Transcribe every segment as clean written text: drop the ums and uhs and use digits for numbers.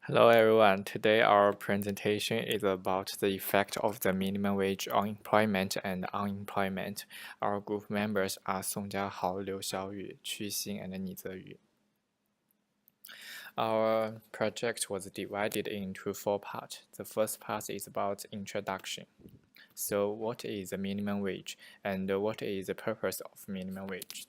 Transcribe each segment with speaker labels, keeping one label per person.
Speaker 1: Hello everyone. Today our presentation is about the effect of the minimum wage on employment and unemployment. Our group members are Song Jiahao, Liu Xiaoyu, Qu Xing, and Ni Zeyu. Our project was divided into 4 parts. The first part is about introduction. So what is the minimum wage and what is the purpose of minimum wage?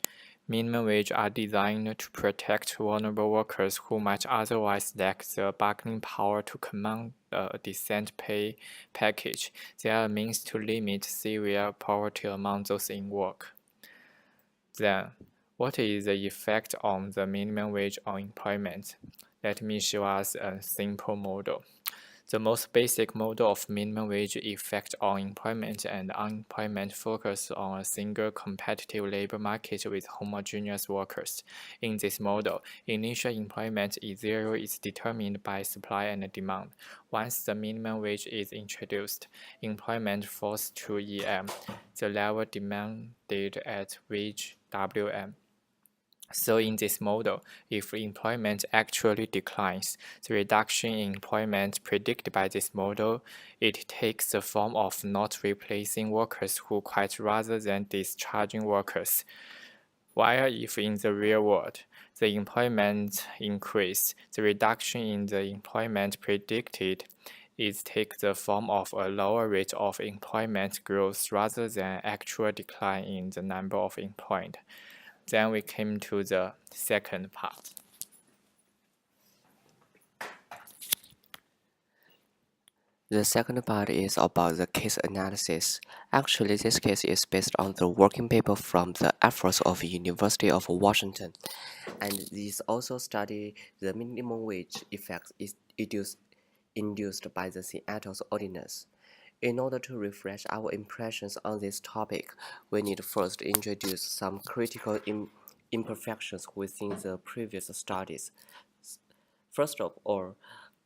Speaker 1: Minimum wage are designed to protect vulnerable workers who might otherwise lack the bargaining power to command a decent pay package. They are a means to limit severe poverty among those in work. Then, what is the effect on the minimum wage on employment? Let me show us a simple model. The most basic model of minimum wage effect on employment and unemployment focuses on a single competitive labor market with homogeneous workers. In this model, initial employment zero is determined by supply and demand. Once the minimum wage is introduced, employment falls to EM, the level demanded at wage WM. So in this model, if employment actually declines, the reduction in employment predicted by this model, it takes the form of not replacing workers who quit rather than discharging workers. While if in the real world, the employment increase, the reduction in the employment predicted is take the form of a lower rate of employment growth rather than actual decline in the number of employed. Then we came to the second part.
Speaker 2: The second part is about the case analysis. Actually, this case is based on the working paper from the efforts of University of Washington, and this also study the minimum wage effects induced by the Seattle's ordinance. In order to refresh our impressions on this topic, we need first introduce some critical imperfections within the previous studies. First of all,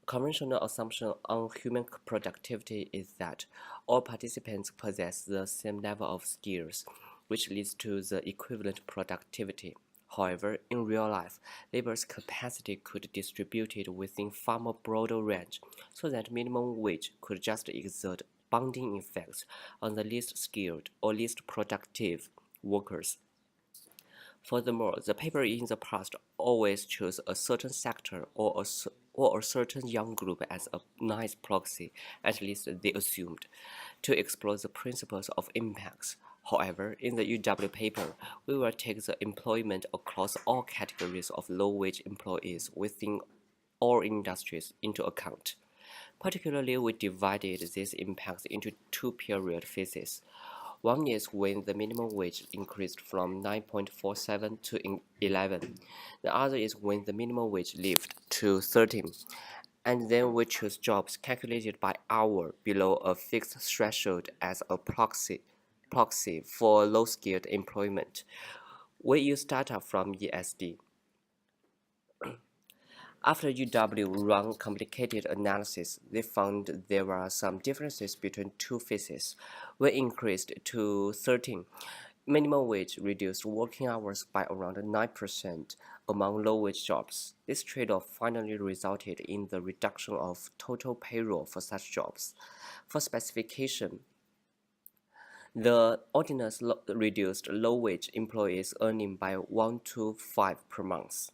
Speaker 2: conventional assumption on human productivity is that all participants possess the same level of skills, which leads to the equivalent productivity. However, in real life, labor's capacity could be distributed within far more broader range, so that minimum wage could just exert bounding effects on the least skilled or least productive workers. Furthermore, the paper in the past always chose a certain sector or a certain young group as a nice proxy, at least they assumed, to explore the principles of impacts. However, in the UW paper, we will take the employment across all categories of low-wage employees within all industries into account. Particularly, we divided these impacts into two period phases. One is when the minimum wage increased from 9.47 to 11. The other is when the minimum wage lifted to 13. And then we choose jobs calculated by hour below a fixed threshold as a proxy for low-skilled employment. We use data from ESD. After UW ran complicated analysis, they found there were some differences between two phases. We increased to 13. Minimum wage reduced working hours by around 9% among low-wage jobs. This trade-off finally resulted in the reduction of total payroll for such jobs. For specification, the ordinance reduced low-wage employees' earning by 1 to 5 per month.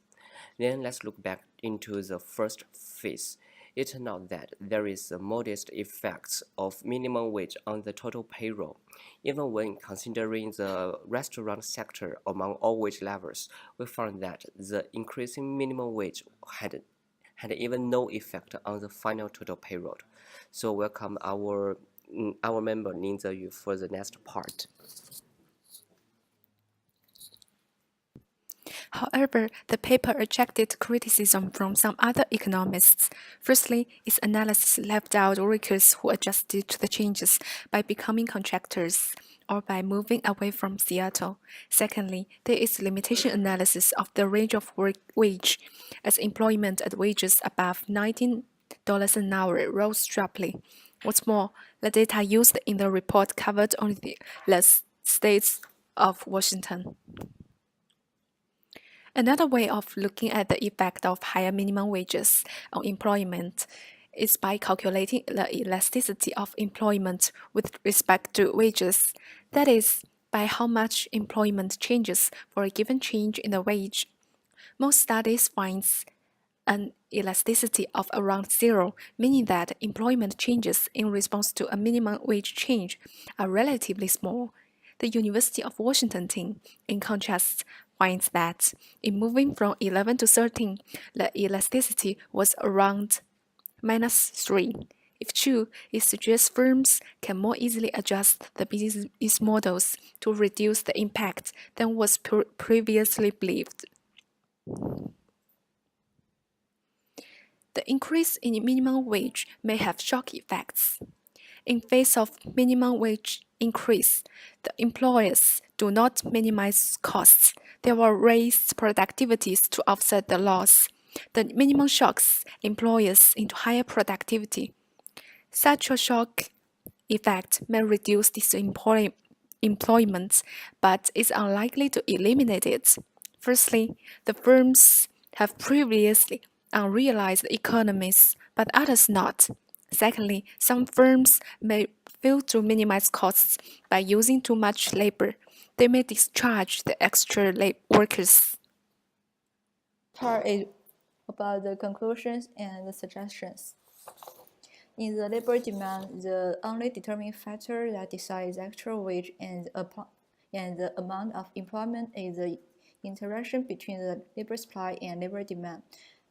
Speaker 2: Then let's look back into the first phase. It turned out that there is a modest effect of minimum wage on the total payroll. Even when considering the restaurant sector among all wage levels, we found that the increasing minimum wage had even no effect on the final total payroll. So welcome our member Lin Zeyu for the next part.
Speaker 3: However, the paper attracted criticism from some other economists. Firstly, its analysis left out workers who adjusted to the changes by becoming contractors or by moving away from Seattle. Secondly, there is limitation analysis of the range of wage, as employment at wages above $19 an hour rose sharply. What's more, the data used in the report covered only the states of Washington. Another way of looking at the effect of higher minimum wages on employment is by calculating the elasticity of employment with respect to wages, that is, by how much employment changes for a given change in the wage. Most studies find an elasticity of around zero, meaning that employment changes in response to a minimum wage change are relatively small. The University of Washington team, in contrast, finds that in moving from 11 to 13, the elasticity was around -3. If true, it suggests firms can more easily adjust the business models to reduce the impact than was previously believed. The increase in minimum wage may have shock effects. In face of minimum wage increase, the employers do not minimize costs. They will raise productivities to offset the loss. The minimum shocks employers into higher productivity. Such a shock effect may reduce employment, but is unlikely to eliminate it. Firstly, the firms have previously unrealized economies, but others not. Secondly, some firms may fail to minimize costs by using too much labor. They may discharge the extra workers.
Speaker 4: Part is about the conclusions and the suggestions. In the labor demand, the only determining factor that decides actual wage and the amount of employment is the interaction between the labor supply and labor demand.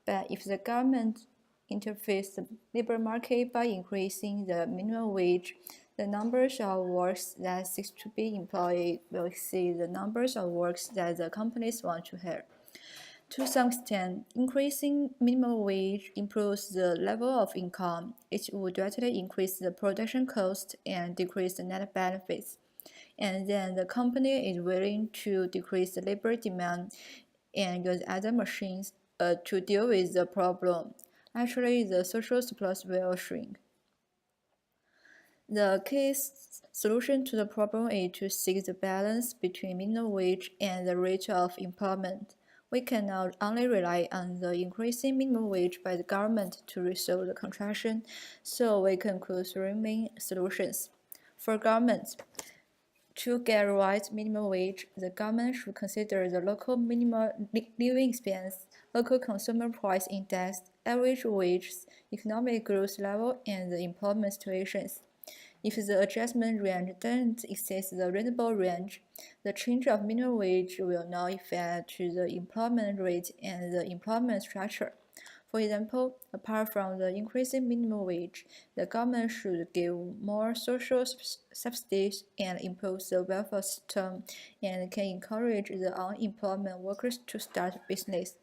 Speaker 4: But if the government interferes the labor market by increasing the minimum wage, the numbers of workers that seek to be employed will exceed the numbers of workers that the companies want to hire. To some extent, increasing minimum wage improves the level of income. It would directly increase the production cost and decrease the net benefits. And then the company is willing to decrease the labor demand and use other machines to deal with the problem. Actually, the social surplus will shrink. The key solution to the problem is to seek the balance between minimum wage and the rate of employment. We cannot only rely on the increasing minimum wage by the government to resolve the contraction, so we conclude three main solutions. For government, to get right minimum wage, the government should consider the local minimum living expense, local consumer price index, average wages, economic growth level, and the employment situations. If the adjustment range doesn't exceed the reasonable range, the change of minimum wage will not affect the employment rate and the employment structure. For example, apart from the increasing minimum wage, the government should give more social subsidies and improve the welfare system and can encourage the unemployed workers to start business.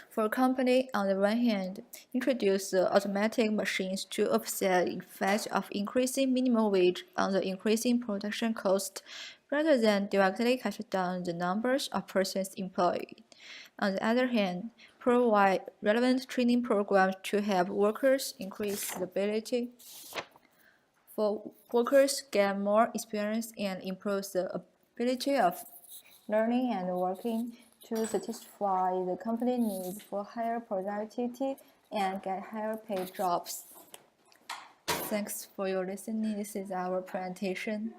Speaker 4: For a company, on the one hand, introduce automatic machines to offset the effect of increasing minimum wage on the increasing production cost, rather than directly cut down the numbers of persons employed. On the other hand, provide relevant training programs to help workers increase the ability for workers get more experience and improve the ability of learning and working to satisfy the company needs for higher productivity and get higher paid jobs. Thanks for your listening. This is our presentation.